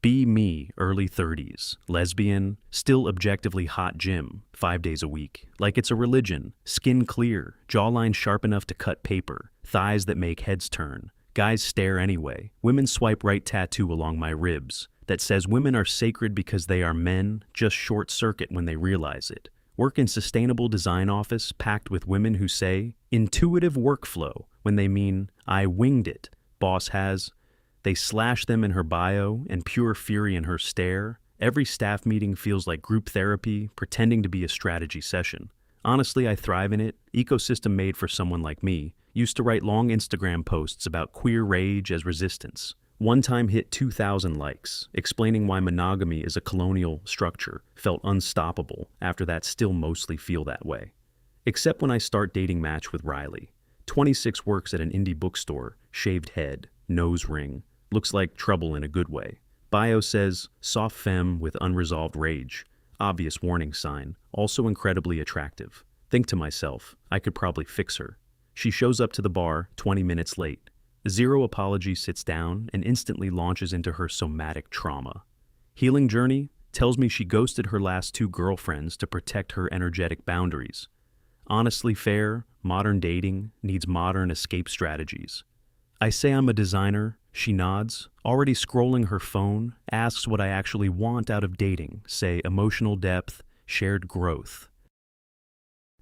Be me, early 30s, lesbian, still objectively hot gym, 5 days a week. Like it's a religion, skin clear, jawline sharp enough to cut paper, thighs that make heads turn. Guys stare anyway. Women swipe right tattoo along my ribs that says women are sacred because they are men, just short circuit when they realize it. Work in sustainable design office packed with women who say, intuitive workflow, when they mean, I winged it. Boss has. They slash them in her bio and pure fury in her stare. Every staff meeting feels like group therapy, pretending to be a strategy session. Honestly, I thrive in it. Ecosystem made for someone like me. Used to write long Instagram posts about queer rage as resistance. One time hit 2,000 likes, explaining why monogamy is a colonial structure. Felt unstoppable. After that, still mostly feel that way. Except when I start dating match with Riley. 26, works at an indie bookstore, shaved head, nose ring. Looks like trouble in a good way. Bio says, soft femme with unresolved rage. Obvious warning sign. Also incredibly attractive. Think to myself, I could probably fix her. She shows up to the bar 20 minutes late. Zero apology, sits down and instantly launches into her somatic trauma. Healing journey tells me she ghosted her last 2 girlfriends to protect her energetic boundaries. Honestly fair, modern dating needs modern escape strategies. I say I'm a designer, she nods, already scrolling her phone, asks what I actually want out of dating, say emotional depth, shared growth.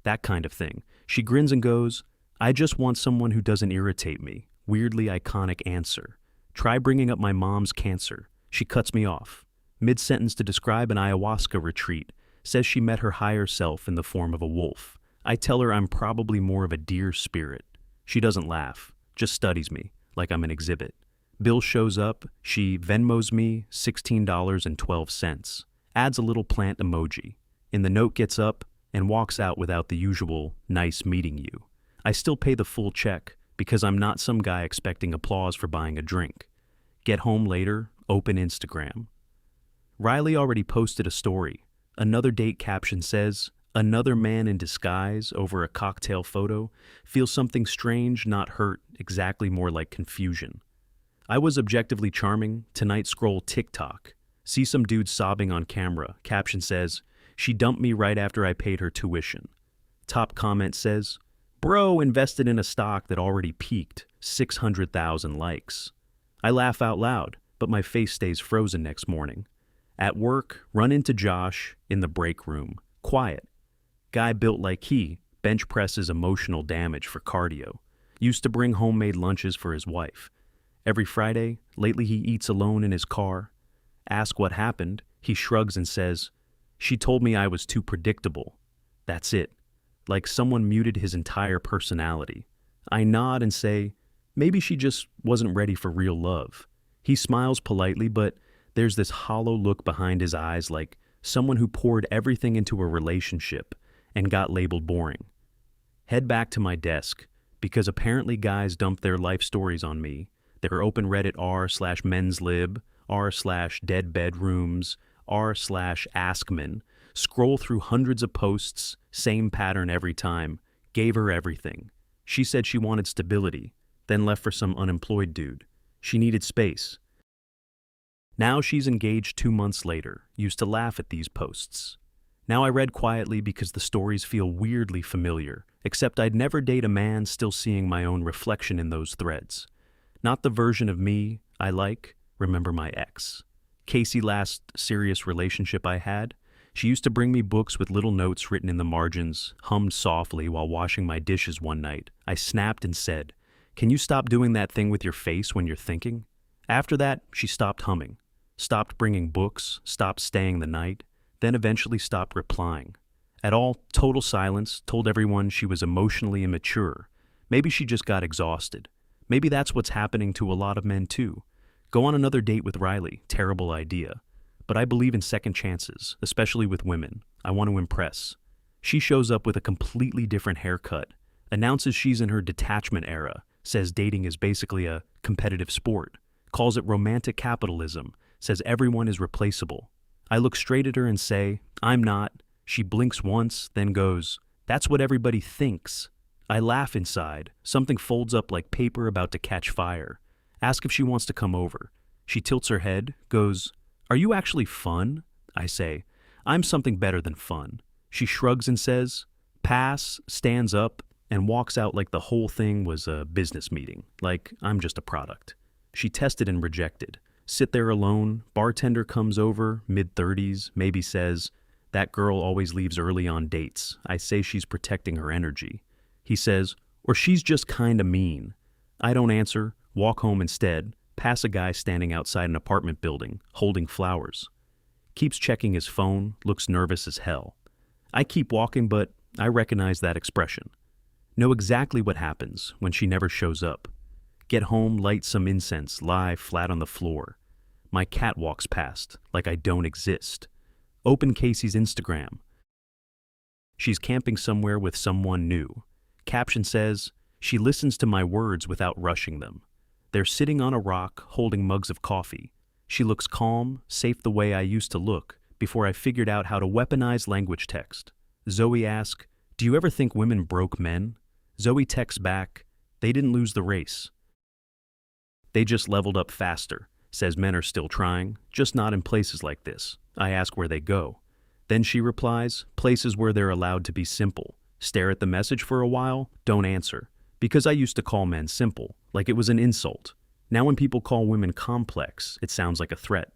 That kind of thing. She grins and goes, I just want someone who doesn't irritate me. Weirdly iconic answer. Try bringing up my mom's cancer. She cuts me off. Mid-sentence to describe an ayahuasca retreat. Says she met her higher self in the form of a wolf. I tell her I'm probably more of a deer spirit. She doesn't laugh, just studies me, like I'm an exhibit. Bill shows up, she Venmos me $16.12. Adds a little plant emoji. In the note gets up and walks out without the usual, nice meeting you. I still pay the full check, because I'm not some guy expecting applause for buying a drink. Get home later, open Instagram. Riley already posted a story. Another date caption says, another man in disguise over a cocktail photo. Feels something strange, not hurt, exactly more like confusion. I was objectively charming. Tonight scroll TikTok. See some dude sobbing on camera. Caption says, she dumped me right after I paid her tuition. Top comment says, bro invested in a stock that already peaked, 600,000 likes. I laugh out loud, but my face stays frozen next morning. At work, run into Josh in the break room. Quiet. Guy built like he, bench presses emotional damage for cardio. Used to bring homemade lunches for his wife. Every Friday, lately he eats alone in his car. Ask what happened, he shrugs and says, she told me I was too predictable. That's it. Like someone muted his entire personality. I nod and say, maybe she just wasn't ready for real love. He smiles politely, but there's this hollow look behind his eyes, like someone who poured everything into a relationship and got labeled boring. Head back to my desk, because apparently guys dump their life stories on me. Their open Reddit r/menslib, r/deadbedrooms, r/askmen. Scroll through hundreds of posts, same pattern every time. Gave her everything. She said she wanted stability, then left for some unemployed dude. She needed space. Now she's engaged 2 months later. Used to laugh at these posts. Now I read quietly because the stories feel weirdly familiar, except I'd never date a man still seeing my own reflection in those threads. Not the version of me I like, remember my ex. Casey, last serious relationship I had. She used to bring me books with little notes written in the margins, hummed softly while washing my dishes one night. I snapped and said, can you stop doing that thing with your face when you're thinking? After that, she stopped humming, stopped bringing books, stopped staying the night, then eventually stopped replying. At all, total silence, told everyone she was emotionally immature. Maybe she just got exhausted. Maybe that's what's happening to a lot of men too. Go on another date with Riley, terrible idea. But I believe in second chances, especially with women. I want to impress. She shows up with a completely different haircut, announces she's in her detachment era, says dating is basically a competitive sport, calls it romantic capitalism, says everyone is replaceable. I look straight at her and say, I'm not. She blinks once, then goes, that's what everybody thinks. I laugh inside. Something folds up like paper about to catch fire. Ask if she wants to come over. She tilts her head, goes, Are you actually fun? I say. I'm something better than fun. She shrugs and says, pass, stands up, and walks out like the whole thing was a business meeting, like I'm just a product. She tested and rejected. Sit there alone, bartender comes over, mid-30s, maybe says, that girl always leaves early on dates. I say she's protecting her energy. He says, or she's just kinda mean. I don't answer, walk home instead, pass a guy standing outside an apartment building, holding flowers. Keeps checking his phone, looks nervous as hell. I keep walking, but I recognize that expression. Know exactly what happens when she never shows up. Get home, light some incense, lie flat on the floor. My cat walks past, like I don't exist. Open Casey's Instagram. She's camping somewhere with someone new. Caption says, she listens to my words without rushing them. They're sitting on a rock, holding mugs of coffee. She looks calm, safe the way I used to look, before I figured out how to weaponize language text. Zoe asks, do you ever think women broke men? Zoe texts back, they didn't lose the race. They just leveled up faster, says men are still trying, just not in places like this. I ask where they go. Then she replies, places where they're allowed to be simple. Stare at the message for a while, don't answer. Because I used to call men simple, like it was an insult. Now when people call women complex, it sounds like a threat.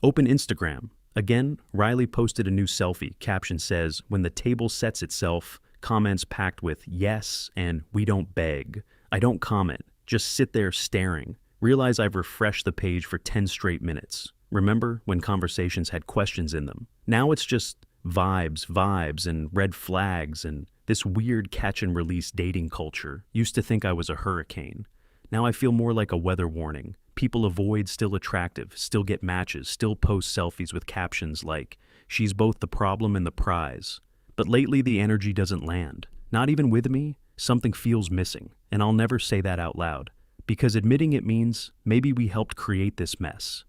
Open Instagram. Again, Riley posted a new selfie. Caption says, when the table sets itself, comments packed with yes and we don't beg. I don't comment, just sit there staring. Realize I've refreshed the page for 10 straight minutes. Remember when conversations had questions in them? Now it's just vibes, and red flags, and this weird catch and release dating culture. Used to think I was a hurricane. Now I feel more like a weather warning. People avoid still attractive, still get matches, still post selfies with captions like, she's both the problem and the prize. But lately the energy doesn't land. Not even with me, something feels missing, and I'll never say that out loud. Because admitting it means maybe we helped create this mess.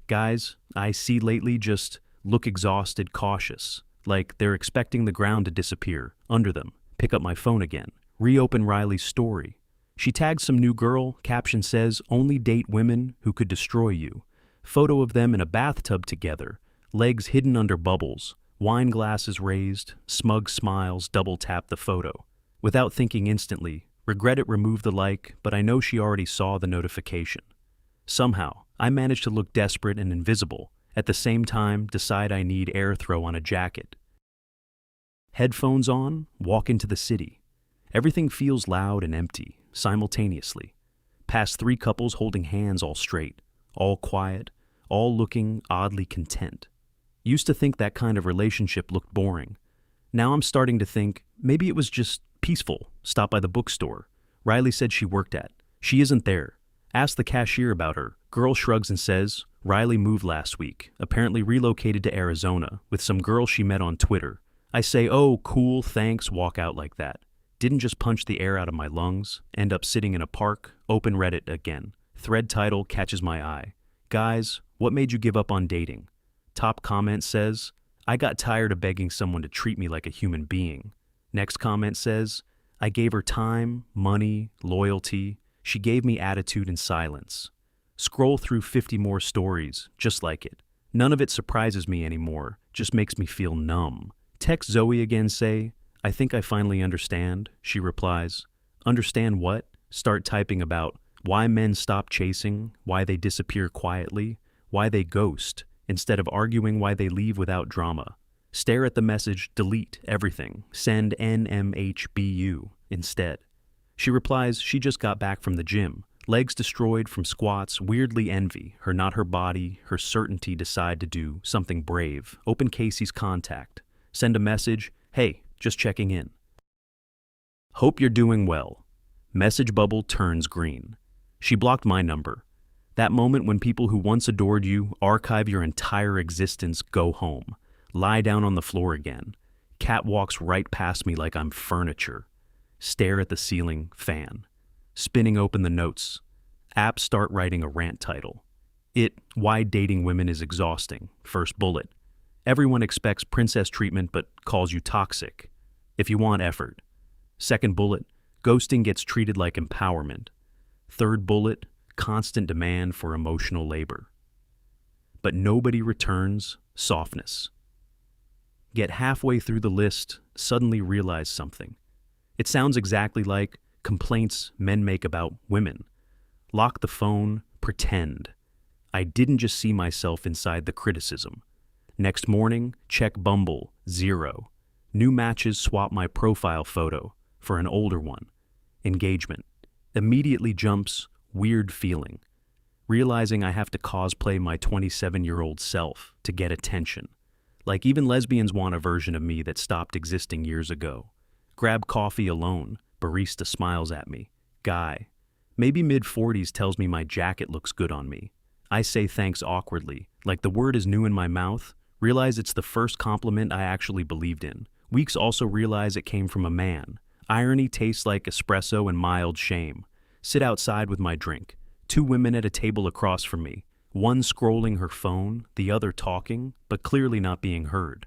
Guys, I see lately just look exhausted, cautious, like they're expecting the ground to disappear under them. Pick up my phone again, reopen Riley's story. She tags some new girl, caption says, only date women who could destroy you. Photo of them in a bathtub together, legs hidden under bubbles, wine glasses raised, smug smiles double tap the photo. Without thinking instantly, regret it removed the like, but I know she already saw the notification. Somehow, I managed to look desperate and invisible, at the same time decide I need air throw on a jacket. Headphones on, walk into the city. Everything feels loud and empty, simultaneously. Past 3 couples holding hands all straight, all quiet, all looking oddly content. Used to think that kind of relationship looked boring. Now I'm starting to think maybe it was just peaceful. Stop by the bookstore. Riley said she worked at. She isn't there. Ask the cashier about her. Girl shrugs and says, Riley moved last week, apparently relocated to Arizona, with some girl she met on Twitter. I say, oh, cool, thanks, walk out like that. Didn't just punch the air out of my lungs, end up sitting in a park, open Reddit again. Thread title catches my eye. Guys, what made you give up on dating? Top comment says, I got tired of begging someone to treat me like a human being. Next comment says, I gave her time, money, loyalty. She gave me attitude and silence. Scroll through 50 more stories, just like it. None of it surprises me anymore, just makes me feel numb. Text Zoe again, say, I think I finally understand. She replies, understand what? Start typing about why men stop chasing, why they disappear quietly, why they ghost, instead of arguing why they leave without drama. Stare at the message, delete everything, send NMHBU instead. She replies she just got back from the gym, legs destroyed from squats, weirdly envy, her not her body, her certainty decide to do something brave. Open Casey's contact. Send a message, hey, just checking in. Hope you're doing well. Message bubble turns green. She blocked my number. That moment when people who once adored you archive your entire existence, go home. Lie down on the floor again. Cat walks right past me like I'm furniture. Stare at the ceiling fan. Spinning open the notes. Apps start writing a rant title. Why dating women is exhausting. First bullet. Everyone expects princess treatment but calls you toxic. If you want effort. Second bullet. Ghosting gets treated like empowerment. Third bullet. Constant demand for emotional labor. but nobody returns softness. Get halfway through the list, suddenly realize something. It sounds exactly like complaints men make about women. Lock the phone, pretend. I didn't just see myself inside the criticism. Next morning, check Bumble, 0. New matches swap my profile photo for an older one. Engagement. Immediately jumps, weird feeling. Realizing I have to cosplay my 27-year-old self to get attention. Like even lesbians want a version of me that stopped existing years ago. Grab coffee alone, barista smiles at me. Guy. Maybe mid-40s tells me my jacket looks good on me. I say thanks awkwardly, like the word is new in my mouth. Realize it's the first compliment I actually believed in. Weeks also realize it came from a man. Irony tastes like espresso and mild shame. Sit outside with my drink. 2 women at a table across from me. One scrolling her phone, the other talking, but clearly not being heard.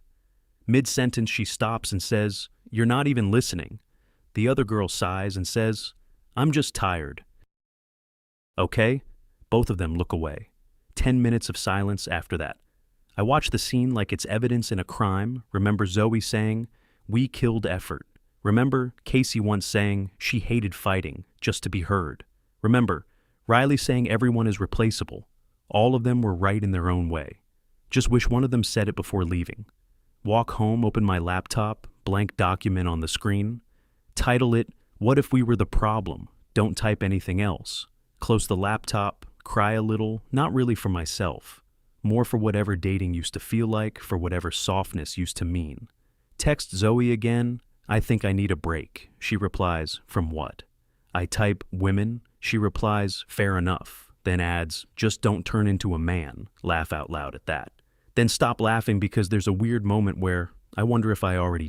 Mid-sentence she stops and says, "You're not even listening." The other girl sighs and says, "I'm just tired." Okay? Both of them look away. 10 minutes of silence after that. I watch the scene like it's evidence in a crime. Remember Zoe saying, "We killed effort." Remember Casey once saying she hated fighting just to be heard. Remember Riley saying everyone is replaceable. All of them were right in their own way. Just wish one of them said it before leaving. Walk home, open my laptop, blank document on the screen. Title it, "What if we were the problem?" Don't type anything else. Close the laptop, cry a little, not really for myself. More for whatever dating used to feel like, for whatever softness used to mean. Text Zoe again, "I think I need a break." She replies, "From what?" I type, "Women." She replies, "Fair enough." Then adds, "Just don't turn into a man." Laugh out loud at that. Then stop laughing because there's a weird moment where I wonder if I already did.